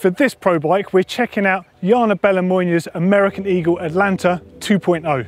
For this pro bike, we're checking out Jana Bellimoine's American Eagle Atlanta 2.0.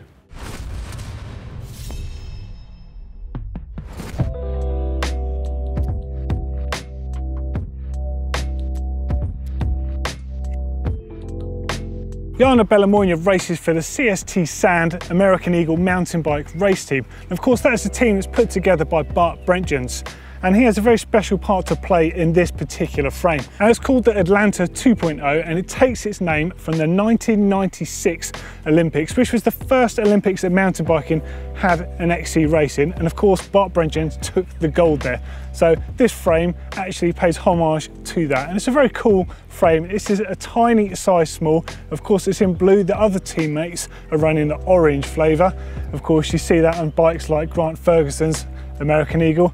Jana Bellimoine races for the CST Sand American Eagle mountain bike race team. And of course, that is a team that's put together by Bart Brentjens. And he has a very special part to play in this particular frame. And it's called the Atlanta 2.0, and it takes its name from the 1996 Olympics, which was the first Olympics that mountain biking had an XC race in. And of course, Bart Brentjens took the gold there. So this frame actually pays homage to that. And it's a very cool frame. This is a tiny size small. Of course, it's in blue. The other teammates are running the orange flavour. Of course, you see that on bikes like Grant Ferguson's American Eagle.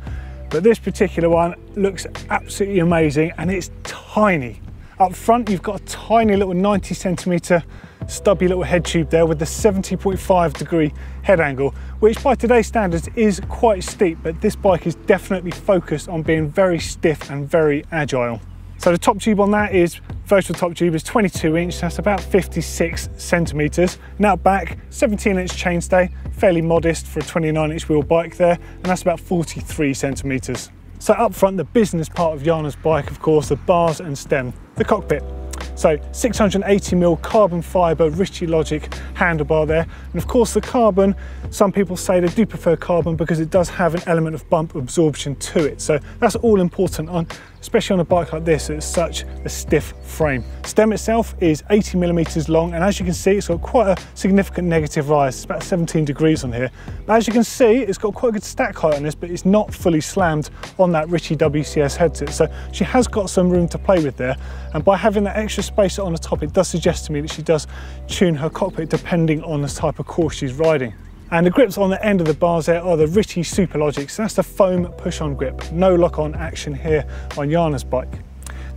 But this particular one looks absolutely amazing, and it's tiny. Up front, you've got a tiny little 90 centimetre stubby little head tube there with the 70.5 degree head angle, which by today's standards is quite steep, but this bike is definitely focused on being very stiff and very agile. So the top tube on that is, virtual top tube is 22 inch, that's about 56 centimetres. Now back, 17 inch chainstay, fairly modest for a 29 inch wheel bike there, and that's about 43 centimetres. So up front, the business part of Jana's bike, of course, the bars and stem, the cockpit. So 680mm carbon fibre Ritchie Logic handlebar there. And of course the carbon, some people say they do prefer carbon because it does have an element of bump absorption to it. So that's all important, especially on a bike like this, it's such a stiff frame. Stem itself is 80mm long, and as you can see, it's got quite a significant negative rise. It's about 17 degrees on here. But as you can see, it's got quite a good stack height on this, but it's not fully slammed on that Ritchie WCS headset. So she has got some room to play with there. And by having that extra space on the top, it does suggest to me that she does tune her cockpit depending on the type of course she's riding. And the grips on the end of the bars there are the Ritchie Superlogic, so that's the foam push-on grip. No lock-on action here on Jana's bike.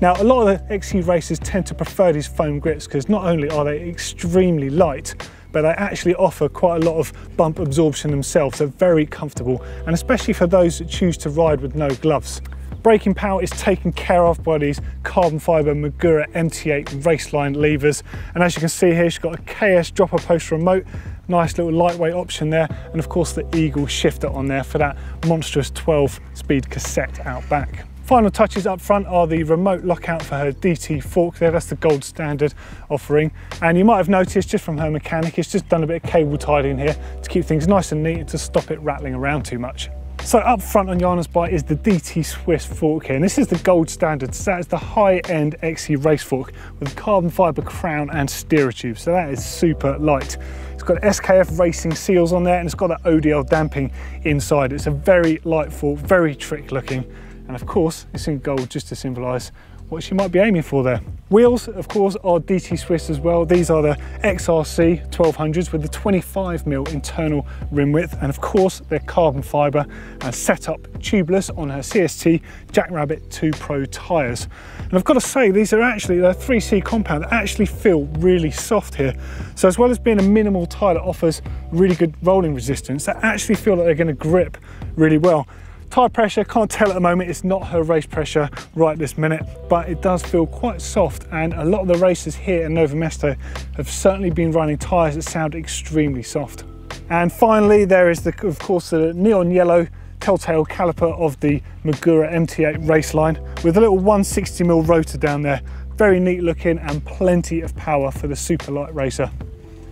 Now, a lot of the XC racers tend to prefer these foam grips because not only are they extremely light, but they actually offer quite a lot of bump absorption themselves. They're very comfortable, and especially for those that choose to ride with no gloves. Braking power is taken care of by these carbon fibre Magura MT8 Raceline levers. And as you can see here, she's got a KS dropper post remote, nice little lightweight option there. And of course the Eagle shifter on there for that monstrous 12-speed cassette out back. Final touches up front are the remote lockout for her DT fork there. That's the gold standard offering. And you might have noticed just from her mechanic, it's just done a bit of cable tidying here to keep things nice and neat and to stop it rattling around too much. So up front on Jana's bike is the DT Swiss fork here, and this is the gold standard. So that is the high-end XC race fork with carbon fibre crown and steerer tube. So that is super light. It's got SKF racing seals on there, and it's got that ODL damping inside. It's a very light fork, very trick looking, and of course it's in gold just to symbolise what she might be aiming for there. Wheels, of course, are DT Swiss as well. These are the XRC 1200s with the 25mm internal rim width, and of course they're carbon fibre and set up tubeless on her CST Jackrabbit 2 Pro tyres. And I've got to say, these are actually, they're 3C compound, they actually feel really soft here. So as well as being a minimal tyre that offers really good rolling resistance, they actually feel like they're going to grip really well. Tyre pressure, can't tell at the moment, it's not her race pressure right this minute, but it does feel quite soft, and a lot of the racers here in Nove Mesto have certainly been running tyres that sound extremely soft. And finally, there is, of course, the neon yellow telltale caliper of the Magura MT8 Raceline with a little 160mm rotor down there. Very neat looking and plenty of power for the super light racer.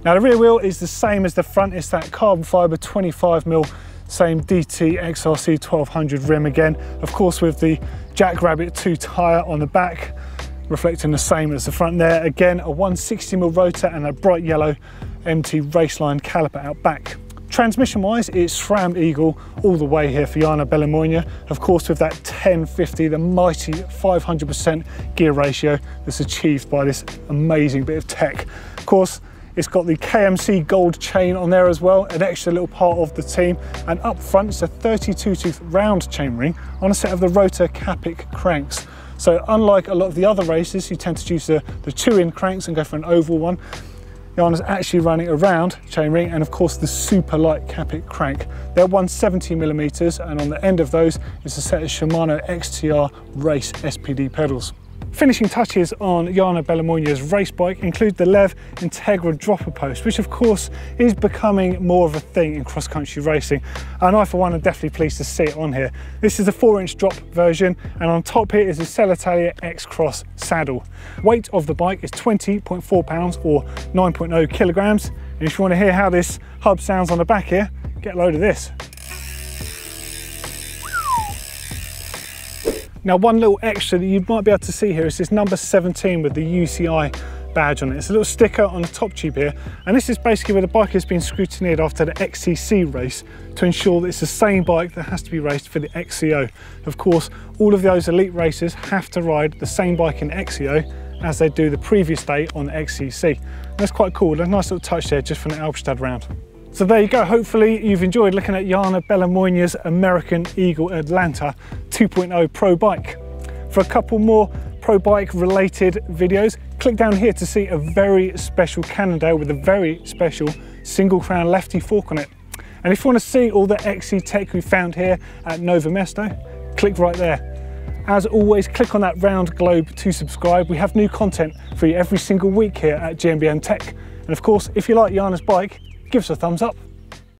Now the rear wheel is the same as the front, it's that carbon fibre 25mm same DT XRC 1200 rim again, of course with the Jackrabbit 2 tyre on the back, reflecting the same as the front there. Again, a 160mm rotor and a bright yellow MT Raceline caliper out back. Transmission wise, it's SRAM Eagle all the way here for Jana Bellimoine, of course with that 1050, the mighty 500% gear ratio that's achieved by this amazing bit of tech. Of course, it's got the KMC gold chain on there as well, an extra little part of the team. And up front, it's a 32-tooth round chainring on a set of the Rotor Capic cranks. So unlike a lot of the other races, you tend to use the 2-in cranks and go for an oval one. Jana's actually running a round chainring, and of course the super light Capic crank. They're 170mm, and on the end of those is a set of Shimano XTR Race SPD pedals. Finishing touches on Jana Belomoina's race bike include the Lev Integra dropper post, which of course is becoming more of a thing in cross-country racing, and I for one am definitely pleased to see it on here. This is a 4-inch drop version, and on top here is a Cellitalia X-Cross saddle. Weight of the bike is 20.4 pounds or 9.0 kilograms, and if you want to hear how this hub sounds on the back here, get a load of this. Now, one little extra that you might be able to see here is this number 17 with the UCI badge on it. It's a little sticker on the top tube here, and this is basically where the bike has been scrutineered after the XCC race to ensure that it's the same bike that has to be raced for the XCO. Of course, all of those elite racers have to ride the same bike in XCO as they do the previous day on the XCC. And that's quite cool. There's a nice little touch there just from the Albstadt round. So there you go, hopefully you've enjoyed looking at Jana Belomoina's American Eagle Atlanta 2.0 Pro Bike. For a couple more Pro Bike related videos, click down here to see a very special Cannondale with a very special single crown lefty fork on it. And if you want to see all the XC tech we found here at Nove Mesto, click right there. As always, click on that round globe to subscribe. We have new content for you every single week here at GMBN Tech. And of course, if you like Jana's bike, give us a thumbs up.